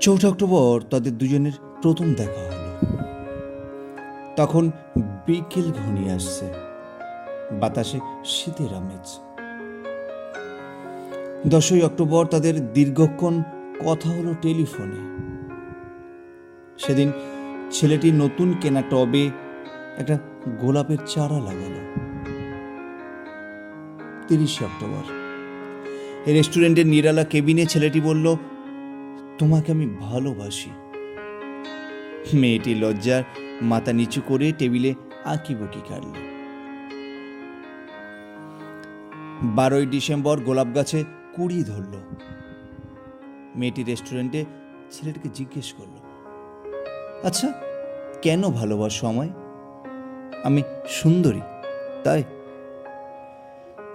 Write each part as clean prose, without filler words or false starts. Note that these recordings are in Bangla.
4 অক্টোবর তাদের দুজনের প্রথম দেখা হলো। তখন বিকেল ঘনিয়ে আসছে, বাতাসে শীতের আমেজ। 10 অক্টোবর তাদের দীর্ঘক্ষণ কথা হলো টেলিফোনে। সেদিন ছেলেটি নতুন কেনা টবে একটা গোলাপের চারা লাগালো। 30 অক্টোবর রেস্টুরেন্টের নিরালা কেবিনে ছেলেটি বলল, তোমাকে আমি ভালোবাসি। মেয়েটি লজ্জার মাথা নিচু করে টেবিলে আঁকিবুকি কাটল। 12 ডিসেম্বর গোলাপ গাছে কুড়ি ধরল। মেয়েটি রেস্টুরেন্টে ছেলেটিকে জিজ্ঞেস করল, আচ্ছা, কেন ভালোবাসো আমায়? আমি সুন্দরী তাই?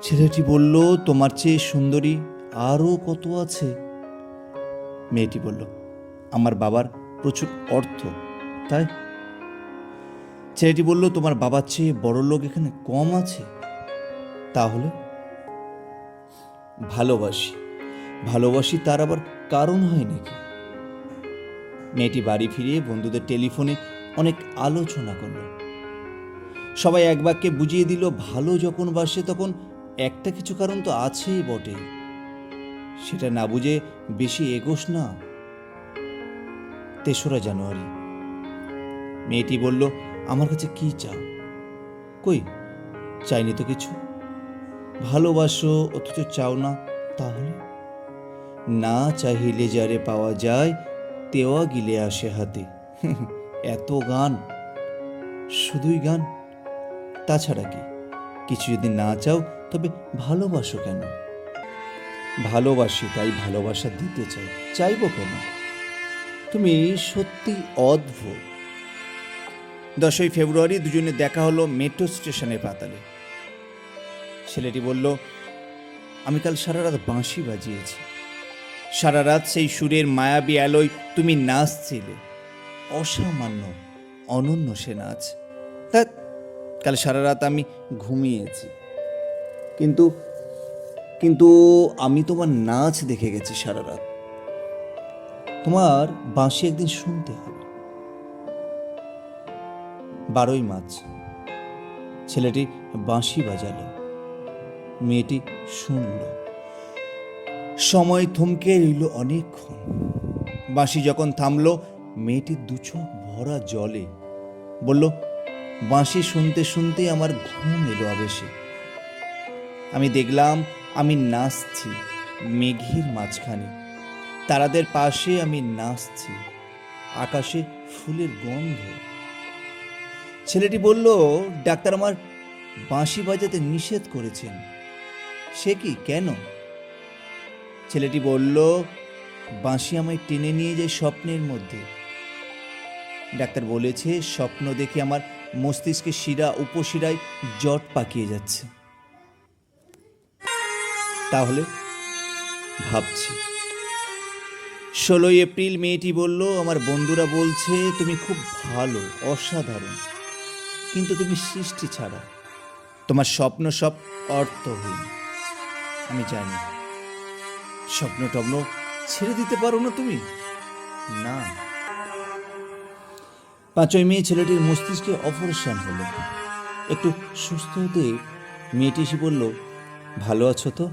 ছেলেটি বলল, তোমার চেয়ে সুন্দরী আরও কত আছে। মেয়েটি বলল, আমার বাবার প্রচুর অর্থ তাই? ছেলেটি বলল, তোমার বাবার চেয়ে বড় লোক এখানে কম আছে। তাহলে? ভালোবাসি। ভালোবাসি তার আবার কারণ হয় নাকি? মেয়েটি বাড়ি ফিরে বন্ধুদের টেলিফোনে অনেক আলোচনা করল। সবাই এক বাক্যে বুঝিয়ে দিল, ভালো যখন বাসে তখন একটা কিছু কারণ তো আছেই বটে, সেটা না বুঝে বেশি এগোস না। 3রা জানুয়ারি মেয়েটি বলল, আমার কাছে কি চাও? কই, চাইনি তো কিছু। ভালোবাসো অথচ চাও না, তাহলে? না চাহিলে যারে পাওয়া যায়, তেওয়া গিলে আসে হাতে। এত গান, শুধুই গান, তাছাড়া কি? কিছু যদি না চাও তবে ভালোবাসো কেন? ভালোবাসি তাই ভালোবাসা দিতে চাই, চাইবো কেন? তুমি সত্যি অদ্ভুত। 10 ফেব্রুয়ারি দুজনে দেখা হলো মেট্রো স্টেশনের পাতালে। ছেলেটি বলল, আমি কাল সারা রাত বাঁশি বাজিয়েছি। সারা রাত সেই সুরের মায়াবী আলোয় তুমি নাচছিলে। অসামান্য, অনন্য সে নাচ। তা কাল সারা রাত আমি ঘুমিয়েছি, কিন্তু কিন্তু আমি তোমার নাচ দেখে গেছি সারা রাত। তোমার বাঁশি একদিন শুনতে হবে। 12 মার্চ ছেলেটি বাঁশি বাজালো। মেয়েটি শুনল। সময় থমকে রইল অনেকক্ষণ। বাঁশি যখন থামলো, মেয়েটির দুচোখ ভরা জলে। বলল, বাঁশি শুনতে শুনতে আমার ঘুম এলো আবেশে। আমি দেখলাম আমি নাচছি মেঘের মাঝখানে, তারাদের পাশে আমি নাচছি, আকাশে ফুলের গন্ধ। ছেলেটি বলল, ডাক্তার আমার বাঁশি বাজাতে নিষেধ করেছেন। সে কি, কেন? ছেলেটি বলল, বাঁশি আমায় টেনে নিয়ে যায় স্বপ্নের মধ্যে। ডাক্তার বলেছে, স্বপ্ন দেখে আমার মস্তিষ্কের শিরা উপশিরায় জট পাকিয়ে যাচ্ছে। তাহলে ভাবছি। 16 এপ্রিল মেয়েটি বলল, আমার বন্ধুরা বলছে তুমি খুব ভালো, অসাধারণ, কিন্তু তুমি সৃষ্টি ছাড়া। তোমার স্বপ্ন সব অর্থহীন। আমি জানি। স্বপ্ন টপ্ন ছেড়ে দিতে পারো না তুমি? না। 5 মে ছেলেটির মস্তিষ্কে অপারেশন হলো। একটু সুস্থ হতে মেয়েটি এসে বলল, ভালো আছো তো?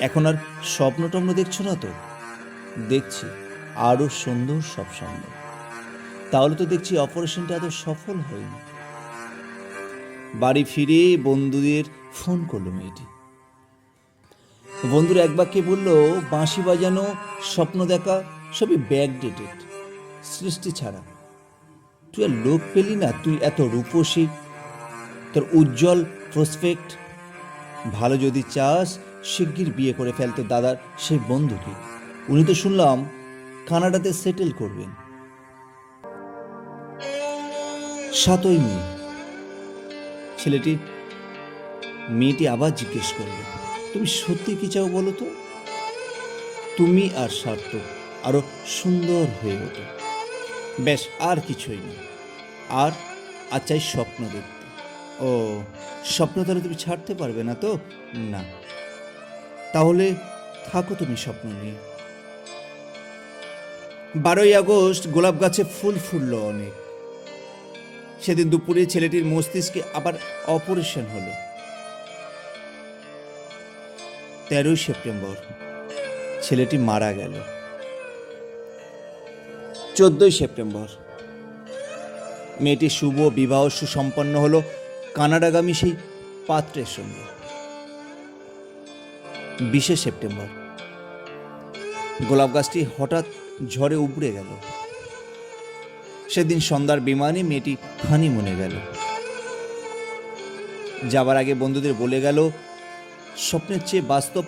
এখন আর স্বপ্ন টপ্ন দেখছো না তো? দেখছি, আরো সুন্দর সব স্বপ্ন। তাহলে তো দেখছি অপারেশনটা এত সফল হয়নি। বাড়ি ফিরে বন্ধুদের ফোন করলো মেয়েটি। বন্ধুরা এক বাক্যে বলল, বাঁশি বাজানো, স্বপ্ন দেখা সবই ব্যাকডেটেড, সৃষ্টি ছাড়া। তুই আর লোক পেলি না? তুই এত রূপসী, তোর উজ্জ্বল প্রসপেক্ট। ভালো যদি চাস, শিগগির বিয়ে করে ফেলতো দাদার সেই বন্ধুকে। উনি তো শুনলাম কানাডাতে সেটেল করবেন। 7 মে মেয়েটি আবার জিজ্ঞেস করলো, তুমি সত্যি কি চাও বলো তো? তুমি আর সার্থক আরো সুন্দর হয়ে ওঠো, ব্যাস, আর কিছুই না। আর আর চাই স্বপ্ন দেখতে। ও, স্বপ্ন তাহলে তুমি ছাড়তে পারবে না তো? না। তাহলে থাকো তুমি স্বপ্ন নিয়ে। 12ই আগস্ট গোলাপ গাছে ফুল ফুটল অনেক। সেদিন দুপুরে ছেলেটির মস্তিষ্কে আবার অপারেশন হলো। 13ই সেপ্টেম্বর ছেলেটি মারা গেল। 14ই সেপ্টেম্বর মেয়েটির শুভ বিবাহ সুসম্পন্ন হলো কানাডাগামী সেই পাত্রের সঙ্গে। 20শে সেপ্টেম্বর গোলাপ গাছটি হঠাৎ ঝড়ে উপড়ে গেল। সেদিন সন্ধ্যার বিমানে মেয়েটি হানিমুনে গেল। যাবার আগে বন্ধুদের বলে গেল, স্বপ্নের চেয়ে বাস্তব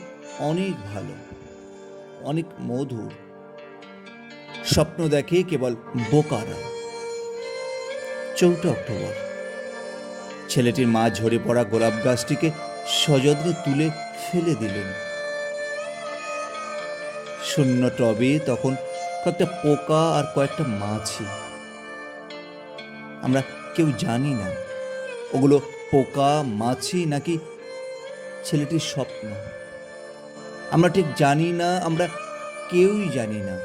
অনেক ভালো, অনেক মধুর। স্বপ্ন দেখে কেবল বোকারা। 4 অক্টোবর ছেলেটির মা ঝরে পড়া গোলাপ গাছটিকে সযত্নে তুলে ফেলে দিলেন। শূন্য টবে তখন কয়েকটা পোকা আর কয়েকটা মাছি। আমরা কেউ জানি না ওগুলো পোকা, মাছি নাকি ছেলেটির স্বপ্ন। আমরা ঠিক জানি না, আমরা কেউই জানি না।